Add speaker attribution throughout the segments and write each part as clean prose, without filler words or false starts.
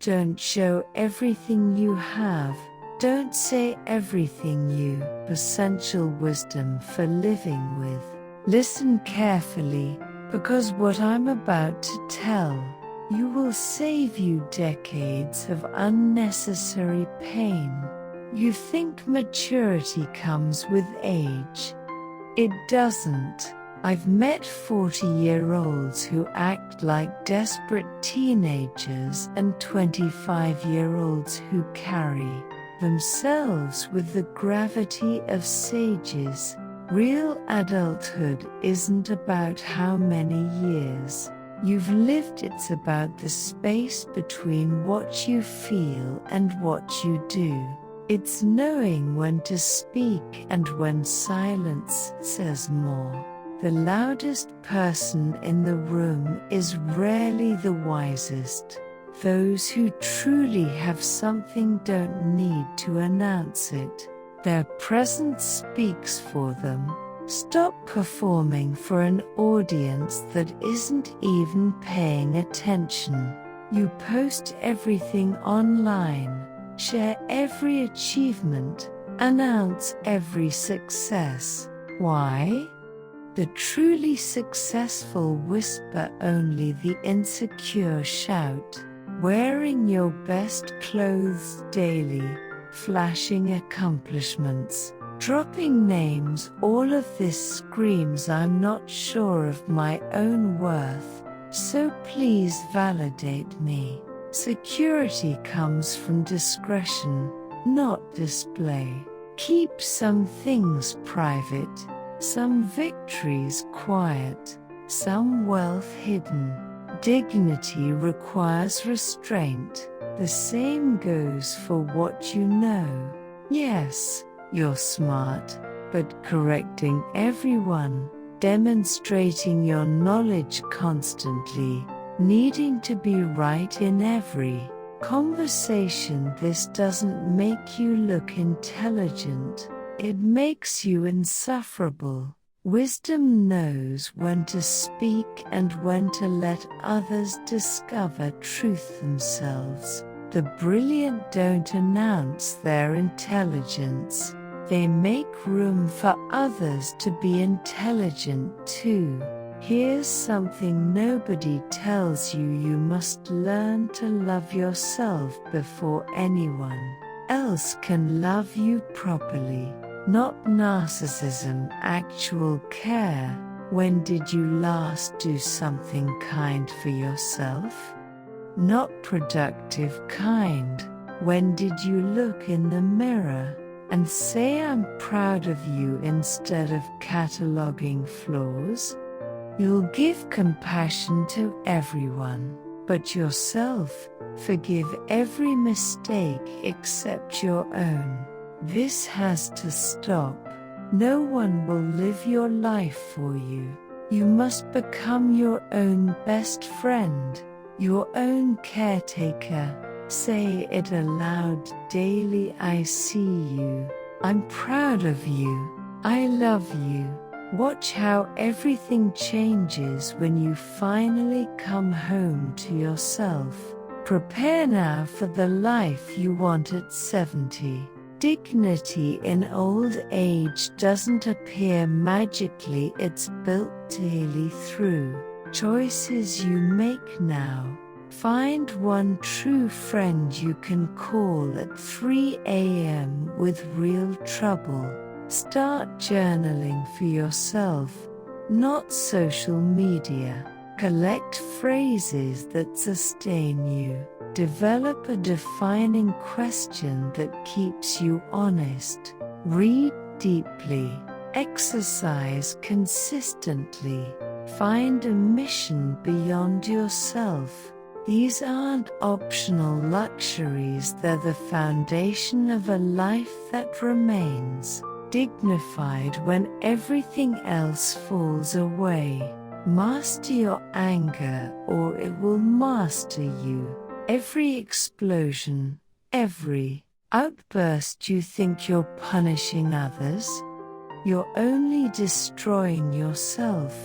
Speaker 1: Don't show everything you have. Don't say everything you. Essential wisdom for living with. Listen carefully, because what I'm about to tell you will save you decades of unnecessary pain. You think maturity comes with age. It doesn't. I've met 40-year-olds who act like desperate teenagers and 25-year-olds who carry themselves with the gravity of sages. Real adulthood isn't about how many years you've lived, it's about the space between what you feel and what you do. It's knowing when to speak and when silence says more. The loudest person in the room is rarely the wisest. Those who truly have something don't need to announce it. Their presence speaks for them. Stop performing for an audience that isn't even paying attention. You post everything online, share every achievement, announce every success. Why? The truly successful whisper, only the insecure shout. Wearing your best clothes daily, flashing accomplishments, dropping names, all of this screams I'm not sure of my own worth, so please validate me. Security comes from discretion, not display. Keep some things private, some victories quiet, some wealth hidden. Dignity requires restraint. The same goes for what you know. Yes, you're smart, but correcting everyone, demonstrating your knowledge constantly, needing to be right in every conversation. This doesn't make you look intelligent. It makes you insufferable. Wisdom knows when to speak and when to let others discover truth themselves. The brilliant don't announce their intelligence. They make room for others to be intelligent too. Here's something nobody tells you: you must learn to love yourself before anyone else can love you properly. Not narcissism, actual care. When did you last do something kind for yourself? Not productive kind. When did you look in the mirror and say I'm proud of you instead of cataloging flaws? You'll give compassion to everyone, but yourself. Forgive every mistake except your own. This has to stop. No one will live your life for you. You must become your own best friend, your own caretaker. Say it aloud daily: I see you. I'm proud of you. I love you. Watch how everything changes when you finally come home to yourself. Prepare now for the life you want at 70. Dignity in old age doesn't appear magically, it's built daily through choices you make now. Find one true friend you can call at 3 a.m. with real trouble. Start journaling for yourself, not social media. Collect phrases that sustain you. Develop a defining question that keeps you honest. Read deeply. Exercise consistently. Find a mission beyond yourself. These aren't optional luxuries, they're the foundation of a life that remains dignified when everything else falls away. Master your anger, or it will master you. Every explosion, every outburst, you think you're punishing others? You're only destroying yourself.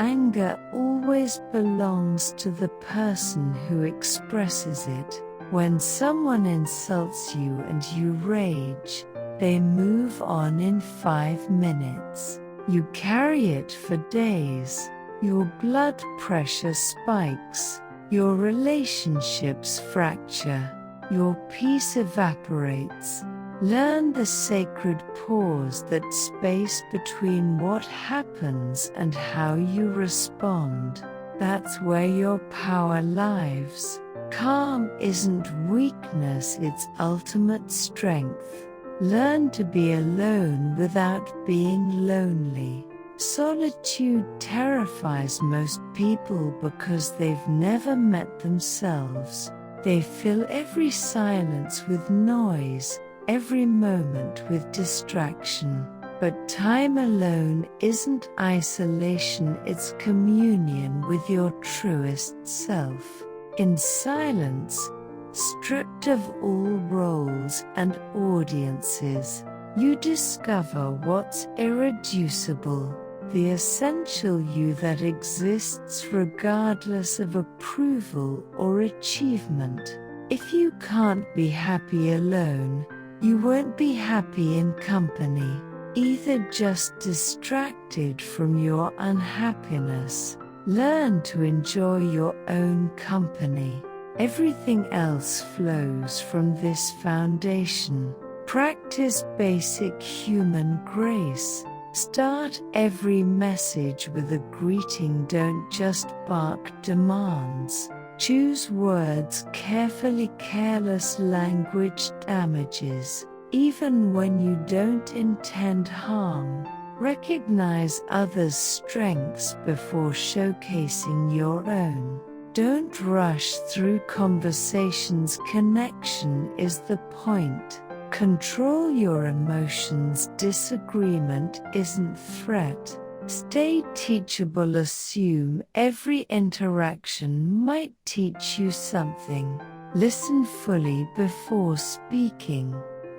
Speaker 1: Anger always belongs to the person who expresses it. When someone insults you and you rage, they move on in 5 minutes. You carry it for days. Your blood pressure spikes. Your relationships fracture. Your peace evaporates. Learn the sacred pause, that space between what happens and how you respond. That's where your power lives. Calm isn't weakness, it's ultimate strength. Learn to be alone without being lonely. Solitude terrifies most people because they've never met themselves. They fill every silence with noise, every moment with distraction. But time alone isn't isolation, it's communion with your truest self. In silence, stripped of all roles and audiences, you discover what's irreducible, the essential you that exists regardless of approval or achievement. If you can't be happy alone, you won't be happy in company, either just distracted from your unhappiness. Learn to enjoy your own company. Everything else flows from this foundation. Practice basic human grace. Start every message with a greeting, don't just bark demands. Choose words carefully, careless language damages. Even when you don't intend harm, recognize others' strengths before showcasing your own. Don't rush through conversations, connection is the point. Control your emotions, disagreement isn't threat. Stay teachable, assume every interaction might teach you something. Listen fully before speaking.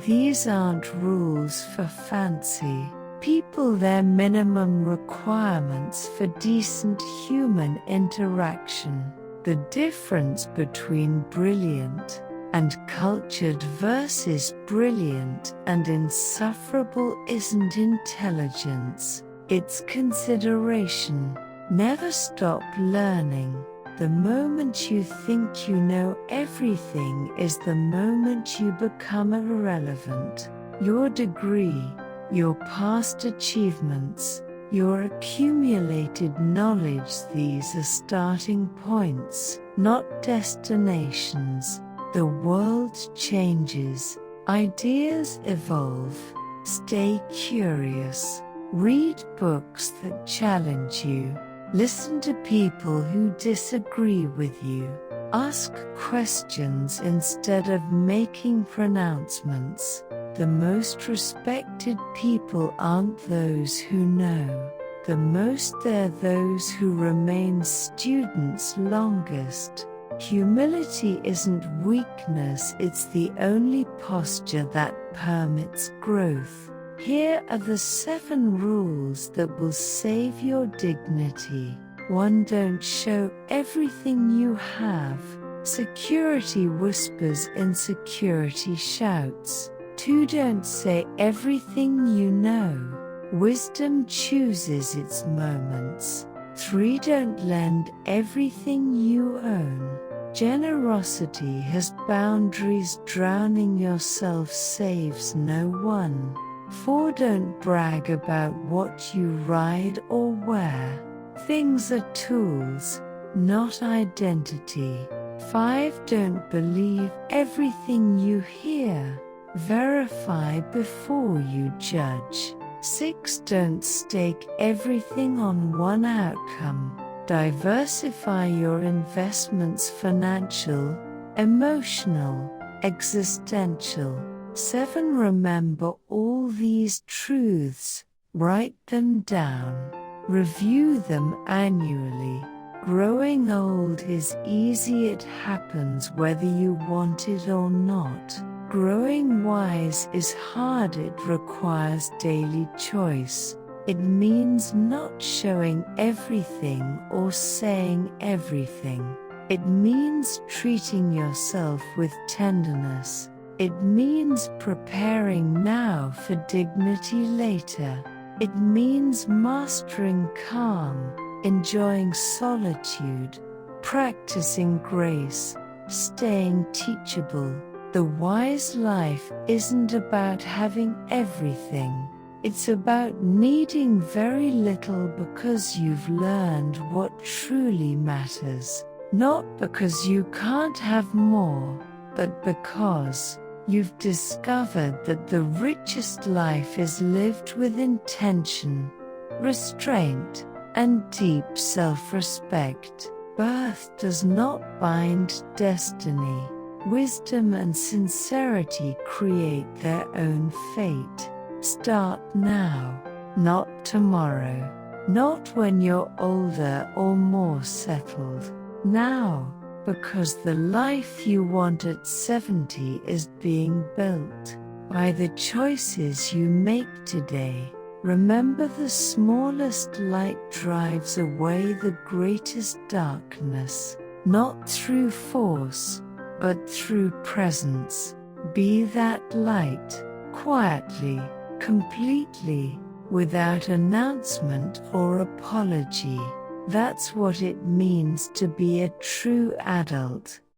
Speaker 1: These aren't rules for fancy people, they're minimum requirements for decent human interaction. The difference between brilliant and cultured versus brilliant and insufferable isn't intelligence, it's consideration. Never stop learning. The moment you think you know everything is the moment you become irrelevant. Your degree, your past achievements, your accumulated knowledge, these are starting points, not destinations. The world changes, ideas evolve. Stay curious. Read books that challenge you. Listen to people who disagree with you. Ask questions instead of making pronouncements. The most respected people aren't those who know the most, they're those who remain students longest. Humility isn't weakness, it's the only posture that permits growth. Here are the 7 rules that will save your dignity. 1. Don't show everything you have. Security whispers, insecurity shouts. 2. Don't say everything you know. Wisdom chooses its moments. 3. Don't lend everything you own. Generosity has boundaries, drowning yourself saves no one. 4. Don't brag about what you ride or wear. Things are tools, not identity. 5. Don't believe everything you hear. Verify before you judge. 6. Don't stake everything on one outcome. Diversify your investments: financial, emotional, existential. 7. Remember all these truths, write them down, review them annually. Growing old is easy, it happens whether you want it or not. Growing wise is hard, it requires daily choice. It means not showing everything or saying everything. It means treating yourself with tenderness. It means preparing now for dignity later. It means mastering calm, enjoying solitude, practicing grace, staying teachable. The wise life isn't about having everything. It's about needing very little because you've learned what truly matters. Not because you can't have more, but because you've discovered that the richest life is lived with intention, restraint, and deep self-respect. Birth does not bind destiny. Wisdom and sincerity create their own fate. Start now, not tomorrow. Not when you're older or more settled. Now, because the life you want at 70 is being built by the choices you make today. Remember, the smallest light drives away the greatest darkness, not through force, but through presence. Be that light, quietly, completely, without announcement or apology. That's what it means to be a true adult.